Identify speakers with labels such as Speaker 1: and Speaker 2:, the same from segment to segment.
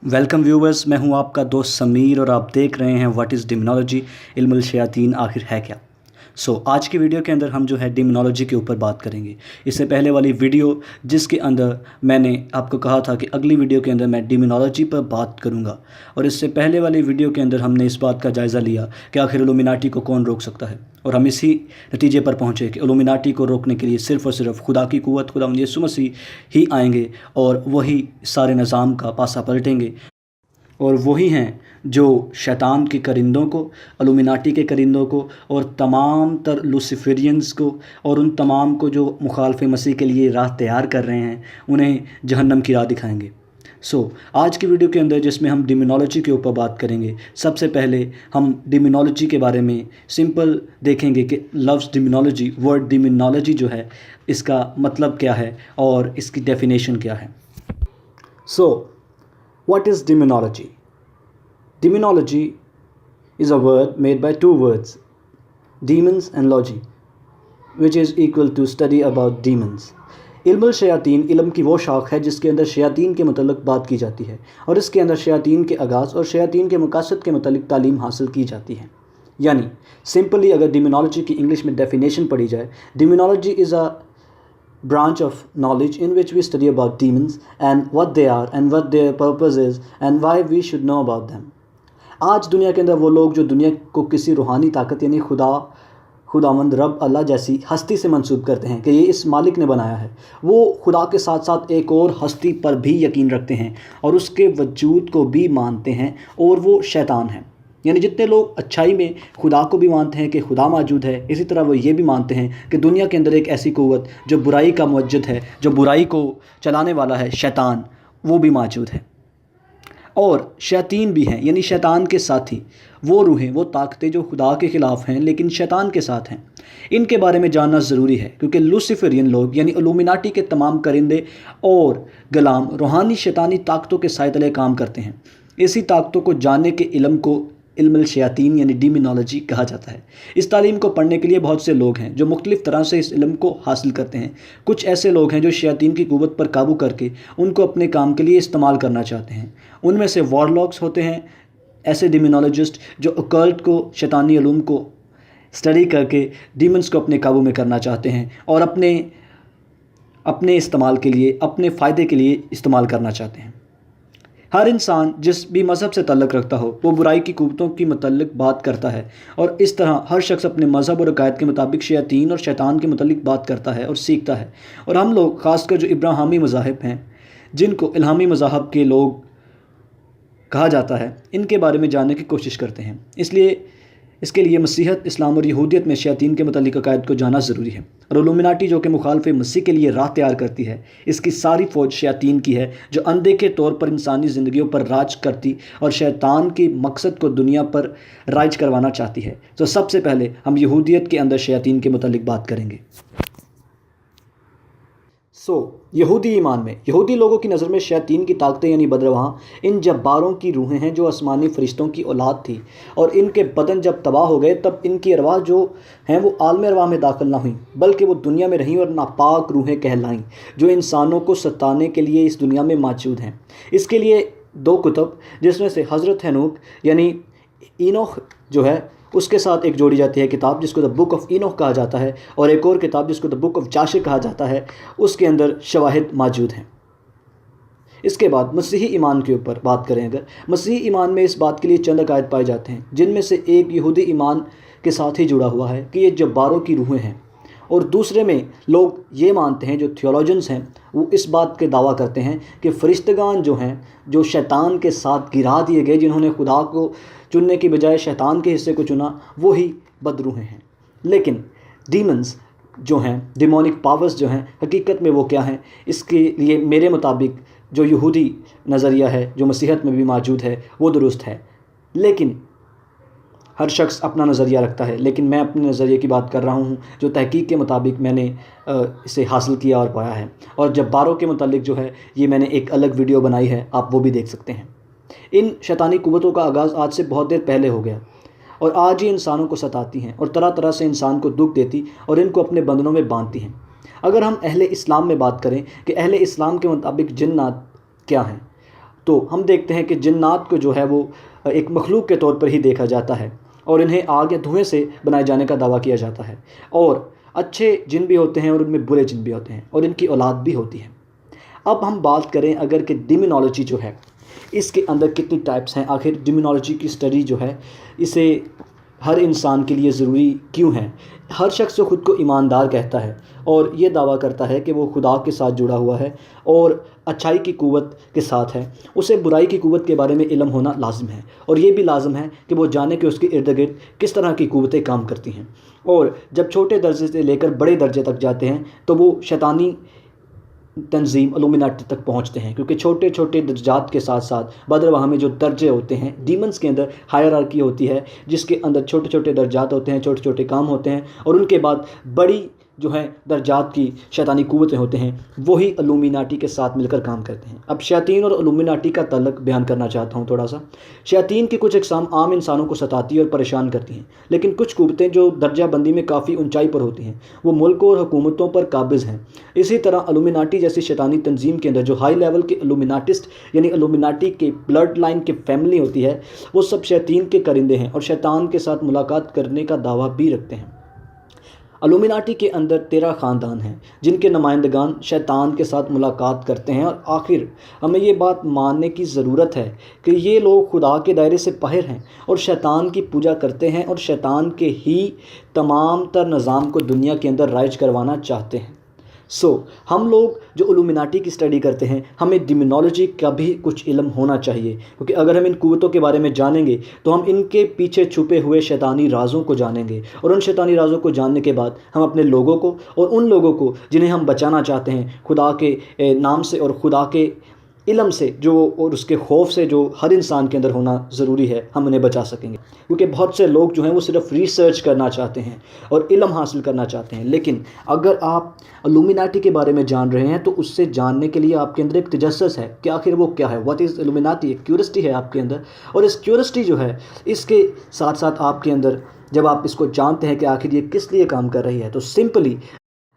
Speaker 1: Welcome viewers, मैं हूं आपका दोस्त समीर और आप देख रहे हैं व्हाट इज़ डिमोनोलॉजी, इल्मुल शयातीन आखिर है क्या। आज की वीडियो के अंदर हम जो है डिमोनोलॉजी के ऊपर बात करेंगे। इससे पहले वाली वीडियो जिसके अंदर मैंने आपको कहा था कि अगली वीडियो के अंदर मैं डिमोनोलॉजी पर बात करूंगा, और इससे पहले वाली वीडियो के अंदर हमने इस बात का जायज़ा लिया कि आखिर इल्यूमिनाटी को कौन रोक सकता है, और हम इसी नतीजे पर पहुँचे कि इल्यूमिनाटी को रोकने के लिए सिर्फ़ और सिर्फ खुदा की क़ुव्वत, खुदा यीशु मसीह ही आएंगे और वही सारे निज़ाम का पासा पलटेंगे। और वही हैं जो शैतान के करिंदों को, इल्यूमिनाटी के करिंदों को और तमाम तर लूसीफेरियंस को और उन तमाम को जो मुखालफ़ मसीह के लिए राह तैयार कर रहे हैं, उन्हें जहन्नम की राह दिखाएंगे। आज की वीडियो के अंदर जिसमें हम डिमोनोलॉजी के ऊपर बात करेंगे, सबसे पहले हम डिमोनोलॉजी के बारे में सिंपल देखेंगे कि लफ्ज़ डिमोनोलॉजी, वर्ड डिमोनोलॉजी जो है, इसका मतलब क्या है और इसकी डेफिनेशन क्या है। What is demonology? Demonology is a word made by two words, demons and logy, which is equal to study about demons. इल्मुल शयातीन इल्म की वो शाख है जिसके अंदर शयातीन के मतलब बात की जाती है, और इसके अंदर शयातीन के आगाज़ और शयातीन के मकासद के मतलब तालीम हासिल की जाती है। यानी सिंपली अगर डिमोनोलॉजी की इंग्लिश में डेफिनेशन पढ़ी जाए, demonology is a branch of knowledge in which we study about demons and what they are and what their purpose is and why we should know about them. आज दुनिया के अंदर वो लोग जो दुनिया को किसी रूहानी ताकत यानी खुदावंद रब अल्लाह जैसी हस्ती से मंसूब करते हैं कि ये इस मालिक ने बनाया है, वो खुदा के साथ साथ एक और हस्ती पर भी यकीन रखते हैं और उसके वजूद को भी मानते हैं, और वो शैतान है। यानी जितने लोग अच्छाई में खुदा को भी मानते हैं कि खुदा मौजूद है, इसी तरह वो ये भी मानते हैं कि दुनिया के अंदर एक ऐसी क़ुव्वत जो बुराई का मुवज्जिद है, जो बुराई को चलाने वाला है, शैतान, वो भी मौजूद है। और शैतीन भी हैं, यानी शैतान के साथी, वो रूहें, वो ताकतें जो खुदा के ख़िलाफ़ हैं लेकिन शैतान के साथ हैं। इनके बारे में जानना ज़रूरी है क्योंकि लूसीफेरियन लोग यानी इल्यूमिनाटी के तमाम करिंदे और गुलाम रूहानी शैतानी ताकतों के साए तले काम करते हैं। इसी ताकतों को जानने के इल्म को इल्मुल शयातीन यानी डिमोनोलॉजी कहा जाता है। इस तालीम को पढ़ने के लिए बहुत से लोग हैं जो मुख्तलिफ़ तरह से इस इल्म को हासिल करते हैं। कुछ ऐसे लोग हैं जो शयातीन की क़ुव्वत पर काबू करके उनको अपने काम के लिए इस्तेमाल करना चाहते हैं। उनमें से वॉरलॉक्स होते हैं, ऐसे डिमोनोलॉजिस्ट जो अकल्ट को, शैतानी इल्म को स्टडी करके डीमंस को अपने काबू में करना चाहते हैं और अपने इस्तेमाल के लिए, अपने फ़ायदे के लिए इस्तेमाल करना चाहते हैं। हर इंसान जिस भी मज़हब से ताल्लुक़ रखता हो वो बुराई की क़ुव्वतों की मतलब बात करता है, और इस तरह हर शख्स अपने मज़हब और अक़ायद के मुताबिक शयातीन और शैतान के मतलब बात करता है और सीखता है। और हम लोग ख़ासकर जो इब्राहिमी मज़ाहिब हैं, जिनको इल्हामी मज़ाहब के लोग कहा जाता है, इनके बारे में जानने की कोशिश करते हैं। इसके लिए मसीहत, इस्लाम और यहूदियत में शयातीन के मतलब अक़ायद को जानना ज़रूरी है। और इल्यूमिनाटी जो कि मुखालफ़ मसीह के लिए राह तैयार करती है, इसकी सारी फ़ौज शयातीन की है जो अनदेखे तौर पर इंसानी ज़िंदगियों पर राज करती और शैतान के मकसद को दुनिया पर राइज करवाना चाहती है। तो सबसे पहले हम यहूदियत के अंदर शयातीन के मतलब बात करेंगे। यहूदी ईमान में, यहूदी लोगों की नज़र में शयातीन की ताकतें यानी बदरवाह इन जब्बारों की रूहें हैं जो आसमानी फरिश्तों की औलाद थी, और इनके बदन जब तबाह हो गए तब इनकी अरवाह जो हैं वो आलम अरवाह में दाखिल ना हुई, बल्कि वो दुनिया में रहीं और नापाक रूहें कहलाईं जो इंसानों को सताने के लिए इस दुनिया में मौजूद हैं। इसके लिए दो कुतुब, जिसमें से हज़रत हनूक यानी इनोख जो है उसके साथ एक जोड़ी जाती है किताब जिसको द बुक ऑफ इनोख कहा जाता है, और एक और किताब जिसको द बुक ऑफ जाशिर कहा जाता है, उसके अंदर शवाहिद मौजूद हैं। इसके बाद मसीही ईमान के ऊपर बात करें, अगर मसीही ईमान में इस बात के लिए चंद अक़ायद पाए जाते हैं, जिनमें से एक यहूदी ईमान के साथ ही जुड़ा हुआ है कि ये जब्बारों की रूहें हैं, और दूसरे में लोग ये मानते हैं, जो थियोलॉजन्स हैं वो इस बात के दावा करते हैं कि फरिश्तगान जो हैं, जो शैतान के साथ गिरा दिए गए, जिन्होंने खुदा को चुनने की बजाय शैतान के हिस्से को चुना, वो ही बदरूहें हैं। लेकिन डीमंस जो हैं, डिमोनिक पावर्स जो हैं, हकीकत में वो क्या हैं, इसके लिए मेरे मुताबिक जो यहूदी नज़रिया है, जो मसीहत में भी मौजूद है, वो दुरुस्त है। लेकिन हर शख्स अपना नज़रिया रखता है, लेकिन मैं अपने नज़रिए की बात कर रहा हूँ जो तहकीक के मुताबिक मैंने इसे हासिल किया और पाया है। और जब्बारों के मुतालिक जो है, ये मैंने एक अलग वीडियो बनाई है, आप वो भी देख सकते हैं। इन शैतानी क़ुव्वतों का आगाज़ आज से बहुत देर पहले हो गया, और आज ही इंसानों को सताती हैं और तरह तरह से इंसान को दुख देती और इनको अपने बंधनों में बांधती हैं। अगर हम अहले इस्लाम में बात करें कि अहले इस्लाम के मुताबिक जिन्नात क्या हैं, تو ہم دیکھتے ہیں کہ جنات کو جو ہے وہ ایک مخلوق کے طور پر ہی دیکھا جاتا ہے، اور انہیں آگ یا دھوئیں سے بنائے جانے کا دعویٰ کیا جاتا ہے، اور اچھے جن بھی ہوتے ہیں اور ان میں برے جن بھی ہوتے ہیں، اور ان کی اولاد بھی ہوتی ہے۔ اب ہم بات کریں اگر کہ ڈیمونالوجی جو ہے اس کے اندر کتنی ٹائپس ہیں، آخر ڈیمونالوجی کی اسٹڈی جو ہے اسے ہر انسان کے لیے ضروری کیوں ہے؟ ہر شخص جو خود کو ایماندار کہتا ہے اور یہ دعویٰ کرتا ہے کہ وہ خدا کے ساتھ جڑا ہوا ہے اور اچھائی کی قوت کے ساتھ ہے، اسے برائی کی قوت کے بارے میں علم ہونا لازم ہے، اور یہ بھی لازم ہے کہ وہ جانے کہ اس کے ارد گرد کس طرح کی قوتیں کام کرتی ہیں، اور جب چھوٹے درجے سے لے کر بڑے درجے تک جاتے ہیں تو وہ شیطانی تنظیم الومناٹی تک پہنچتے ہیں، کیونکہ چھوٹے چھوٹے درجات کے ساتھ ساتھ بدرواہ میں جو درجے ہوتے ہیں، ڈیمنز کے اندر ہائرارکی ہوتی ہے جس کے اندر چھوٹے چھوٹے درجات ہوتے ہیں، چھوٹے چھوٹے کام ہوتے ہیں، اور ان کے بعد بڑی جو ہے درجات کی شیطانی قوتیں ہوتے ہیں، وہی الومناٹی کے ساتھ مل کر کام کرتے ہیں۔ اب شیاطین اور الومناٹی کا تعلق بیان کرنا چاہتا ہوں تھوڑا سا۔ شیاطین کی کچھ اقسام عام انسانوں کو ستاتی اور پریشان کرتی ہیں، لیکن کچھ قوتیں جو درجہ بندی میں کافی اونچائی پر ہوتی ہیں وہ ملکوں اور حکومتوں پر قابض ہیں۔ اسی طرح الومناٹی جیسی شیطانی تنظیم کے اندر جو ہائی لیول کے الومناٹسٹ یعنی الومناٹی کے بلڈ لائن کی فیملی ہوتی ہے، وہ سب شیاطین کے کرندے ہیں اور شیطان کے ساتھ ملاقات کرنے کا دعویٰ بھی رکھتے ہیں۔ الومناٹی کے اندر 13 خاندان ہیں جن کے نمائندگان شیطان کے ساتھ ملاقات کرتے ہیں، اور آخر ہمیں یہ بات ماننے کی ضرورت ہے کہ یہ لوگ خدا کے دائرے سے باہر ہیں اور شیطان کی پوجا کرتے ہیں اور شیطان کے ہی تمام تر نظام کو دنیا کے اندر رائج کروانا چاہتے ہیں۔ ہم لوگ جو الومناٹی کی اسٹڈی کرتے ہیں ہمیں ڈیمونالوجی کا بھی کچھ علم ہونا چاہیے، کیونکہ اگر ہم ان قوتوں کے بارے میں جانیں گے تو ہم ان کے پیچھے چھپے ہوئے شیطانی رازوں کو جانیں گے، اور ان شیطانی رازوں کو جاننے کے بعد ہم اپنے لوگوں کو اور ان لوگوں کو جنہیں ہم بچانا چاہتے ہیں خدا کے نام سے اور خدا کے علم سے جو اور اس کے خوف سے جو ہر انسان کے اندر ہونا ضروری ہے، ہم انہیں بچا سکیں گے۔ کیونکہ بہت سے لوگ جو ہیں وہ صرف ریسرچ کرنا چاہتے ہیں اور علم حاصل کرنا چاہتے ہیں، لیکن اگر آپ الومناٹی کے بارے میں جان رہے ہیں تو اس سے جاننے کے لیے آپ کے اندر ایک تجسس ہے کہ آخر وہ کیا ہے، واٹ از الومناٹی، ایک کیورسٹی ہے آپ کے اندر، اور اس کیورسٹی جو ہے اس کے ساتھ ساتھ آپ کے اندر جب آپ اس کو جانتے ہیں کہ آخر یہ کس لیے کام کر رہی ہے، تو simply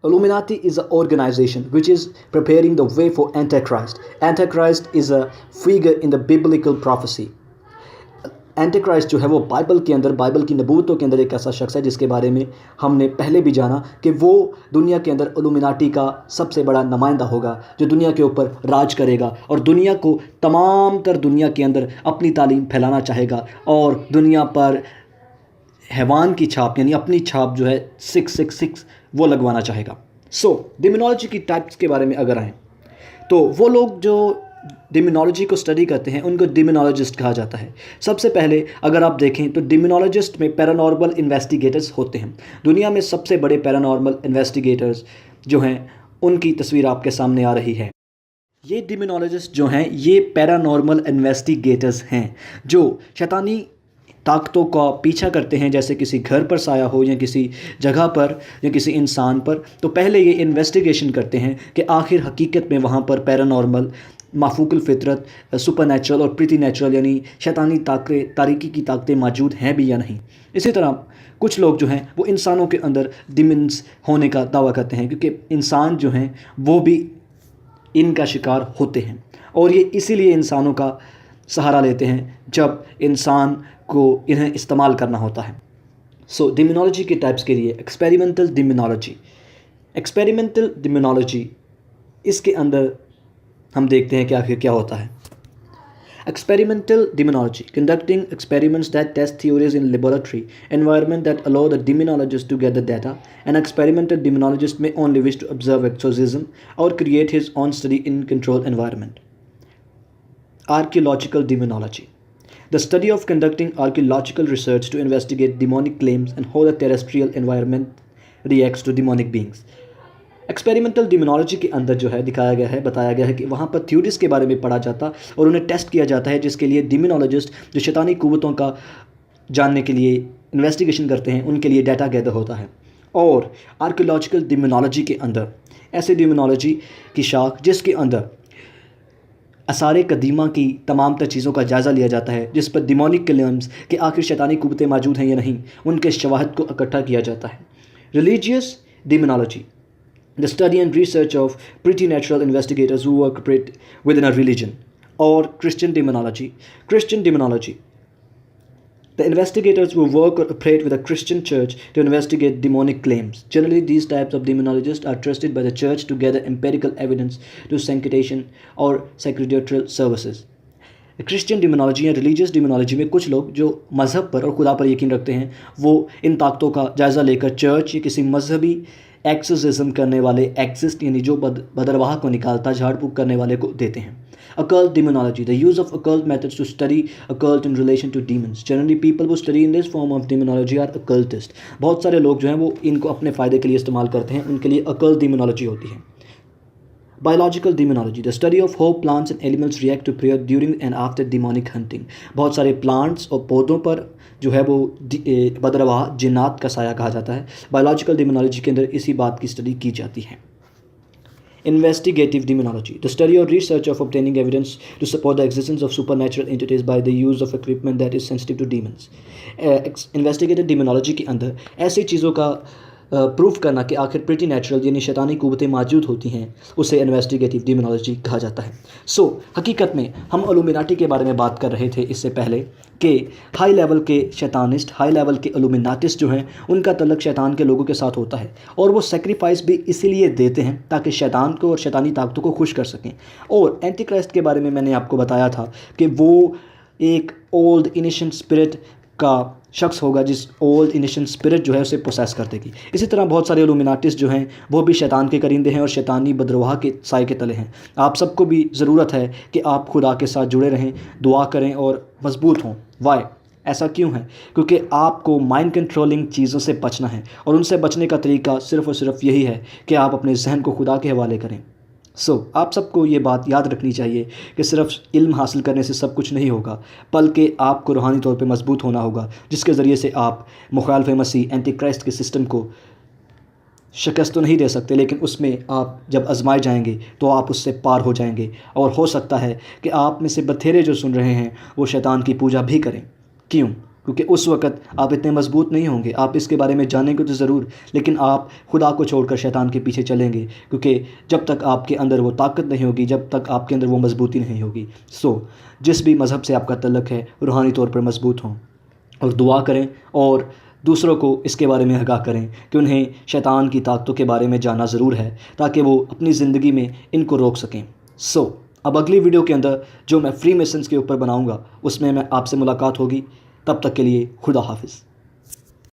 Speaker 1: Illuminati is an organization which is preparing the way for Antichrist. Antichrist is a figure in the biblical prophecy. Antichrist جو ہے وہ بائبل کی نبوتوں کے اندر ایک ایسا شخص ہے جس کے بارے میں ہم نے پہلے بھی جانا کہ وہ دنیا کے اندر الومناٹی کا سب سے بڑا نمائندہ ہوگا جو دنیا کے اوپر راج کرے گا اور دنیا کو تمام تر دنیا کے اندر اپنی تعلیم پھیلانا چاہے گا، اور دنیا پر حیوان کی چھاپ یعنی اپنی چھاپ جو ہے 666 وہ لگوانا چاہے گا۔ ڈیمونالوجی کی ٹائپس کے بارے میں اگر آئیں تو وہ لوگ جو ڈیمونالوجی کو اسٹڈی کرتے ہیں ان کو ڈیمونالوجسٹ کہا جاتا ہے۔ سب سے پہلے اگر آپ دیکھیں تو ڈیمونالوجسٹ میں پیرانارمل انویسٹیگیٹرز ہوتے ہیں۔ دنیا میں سب سے بڑے پیرانارمل انویسٹیگیٹرز جو ہیں ان کی تصویر آپ کے سامنے آ رہی ہے۔ یہ ڈیمونالوجسٹ جو ہیں یہ پیرانارمل انویسٹیگیٹرز ہیں جو شیطانی طاقتوں کا پیچھا کرتے ہیں، جیسے کسی گھر پر سایہ ہو یا کسی جگہ پر یا کسی انسان پر، تو پہلے یہ انویسٹیگیشن کرتے ہیں کہ آخر حقیقت میں وہاں پر پیرانارمل، مافوق الفطرت، سپر نیچرل اور پریٹی نیچرل یعنی شیطانی طاقتیں، تاریکی کی طاقتیں موجود ہیں بھی یا نہیں۔ اسی طرح کچھ لوگ جو ہیں وہ انسانوں کے اندر ڈیمنز ہونے کا دعویٰ کرتے ہیں، کیونکہ انسان جو ہیں وہ بھی ان کا شکار ہوتے ہیں، اور یہ اسی لیے انسانوں کا سہارا لیتے ہیں جب انسان کو انہیں استعمال کرنا ہوتا ہے۔ ڈیمونالوجی کے ٹائپس کے لیے ایکسپیریمنٹل ڈیمونالوجی اس کے اندر ہم دیکھتے ہیں کہ آخر کیا ہوتا ہے۔ Experimental demonology conducting experiments that test theories in laboratory environment that allow the demonologist to gather data. An experimental demonologist may only wish to observe exorcism or create his own study in controlled environment. Archaeological demonology, the study of conducting archaeological research to investigate demonic claims and how the terrestrial environment reacts to demonic beings. Experimental demonology کے اندر جو ہے دکھایا گیا ہے، بتایا گیا ہے کہ وہاں پر تھیوریز کے بارے میں پڑھا جاتا اور انہیں ٹیسٹ کیا جاتا ہے، جس کے لیے ڈیمونالوجسٹ جو شیطانی قوتوں کا جاننے کے لیے انویسٹیگیشن کرتے ہیں ان کے لیے ڈیٹا گیدر ہوتا ہے۔ اور آرکیولوجیکل ڈیمونالوجی کے اندر ایسے ڈیمونالوجی کی شاخ جس کے اندر آثار قدیمہ کی تمام تر چیزوں کا جائزہ لیا جاتا ہے، جس پر ڈیمونک کلیمز کہ آخر شیطانی قوتیں موجود ہیں یا نہیں، ان کے شواہد کو اکٹھا کیا جاتا ہے۔ Religious demonology, the study and research of preternatural investigators who work within a religion. or Christian demonology. Christian demonology. The investigators will work or operate with a Christian church to investigate demonic claims. Generally, these types of demonologists are trusted by the church to gather empirical evidence to sanctification or sacerdotal services. Christian demonology या religious डिमोनॉलजी में कुछ लोग जो मज़हब पर और खुदा पर यकीन रखते हैं वो इन ताकतों का जायज़ा लेकर चर्च या किसी मजहबी एक्सोसिज्म करने वाले एक्सिस्ट यानी जो बदरवाह को निकालता झाड़ फूक करने वाले को देते हैं. Occult demonology, the use of occult methods to study occult in relation to demons. Generally, people who study in this form of demonology are occultists. बहुत सारे लोग जो हैं वो इनको अपने फ़ायदे के लिए इस्तेमाल करते हैं, उनके लिए occult demonology होती है. Biological demonology, the study of how plants and elements react to prayer during and after demonic hunting. बहुत सारे plants और पौधों पर जो है वो बदरवाह जिन्नात का साया कहा जाता है. बायोलॉजिकल डिमोनॉलजी के अंदर इसी बात की स्टडी की जाती है. Investigative demonology, the study or research of obtaining evidence to support the existence of supernatural entities by the use of equipment that is sensitive to demons. Investigative demonology के अंदर ऐसी चीज़ों का प्रूफ करना कि आखिर प्रिटी नेचुरल यानी शैतानी कुव्वतें मौजूद होती हैं उसे इन्वेस्टिगेटिव डिमोनॉलजी कहा जाता है. हकीकत में हम इल्यूमिनाटी के बारे में बात कर रहे थे इससे पहले कि हाई लेवल के शैतानिस्ट, हाई लेवल के इल्यूमिनाटिस्ट जो हैं उनका तल्लुक़ शैतान के लोगों के साथ होता है और वो सेक्रीफाइस भी इसीलिए देते हैं ताकि शैतान को और शैतानी ताकतों को खुश कर सकें. और एंटी क्राइस्ट के बारे में मैंने आपको बताया था कि वो एक ओल्ड इनिशिएंट स्पिरिट का शख्स होगा जिस ओल्ड इनिशिएंट स्पिरिट जो है उसे प्रोसेस कर देगी. इसी तरह बहुत सारे इल्यूमिनाटिस्ट जो हैं वो भी शैतान के करिंदे हैं और शैतानी बदरवाह के साए के तले हैं. आप सबको भी ज़रूरत है कि आप खुदा के साथ जुड़े रहें, दुआ करें और मजबूत हों. वाई ऐसा क्यों है? क्योंकि आपको माइंड कंट्रोलिंग चीज़ों से बचना है और उनसे बचने का तरीका सिर्फ़ और सिर्फ यही है कि आप अपने जहन को खुदा के हवाले करें. आप सबको ये बात याद रखनी चाहिए कि सिर्फ इल्म हासिल करने से सब कुछ नहीं होगा, बल्कि आपको रूहानी तौर पे मजबूत होना होगा जिसके ज़रिए से आप मुखालिफ मसीह एंटी क्राइस्ट के सिस्टम को शिकस्त तो नहीं दे सकते, लेकिन उसमें आप जब आजमाए जाएंगे तो आप उससे पार हो जाएंगे. और हो सकता है कि आप में से बथेरे जो सुन रहे हैं वो शैतान की पूजा भी करें. क्यों? क्योंकि उस वक़्त आप इतने मजबूत नहीं होंगे. आप इसके बारे में जानेंगे तो ज़रूर, लेकिन आप खुदा को छोड़कर शैतान के पीछे चलेंगे क्योंकि जब तक आपके अंदर वो ताकत नहीं होगी, जब तक आपके अंदर वो मजबूती नहीं होगी. जिस भी मज़हब से आपका तल्लुक़ है रूहानी तौर पर मजबूत हों और दुआ करें और दूसरों को इसके बारे में आगाह करें कि उन्हें शैतान की ताकतों के बारे में जानना ज़रूर है ताकि वो अपनी ज़िंदगी में इनको रोक सकें. अब अगली वीडियो के अंदर जो मैं फ्री मेसन्स के ऊपर बनाऊँगा उसमें मैं आपसे मुलाकात होगी. तब तक के लिए खुदा हाफिज़.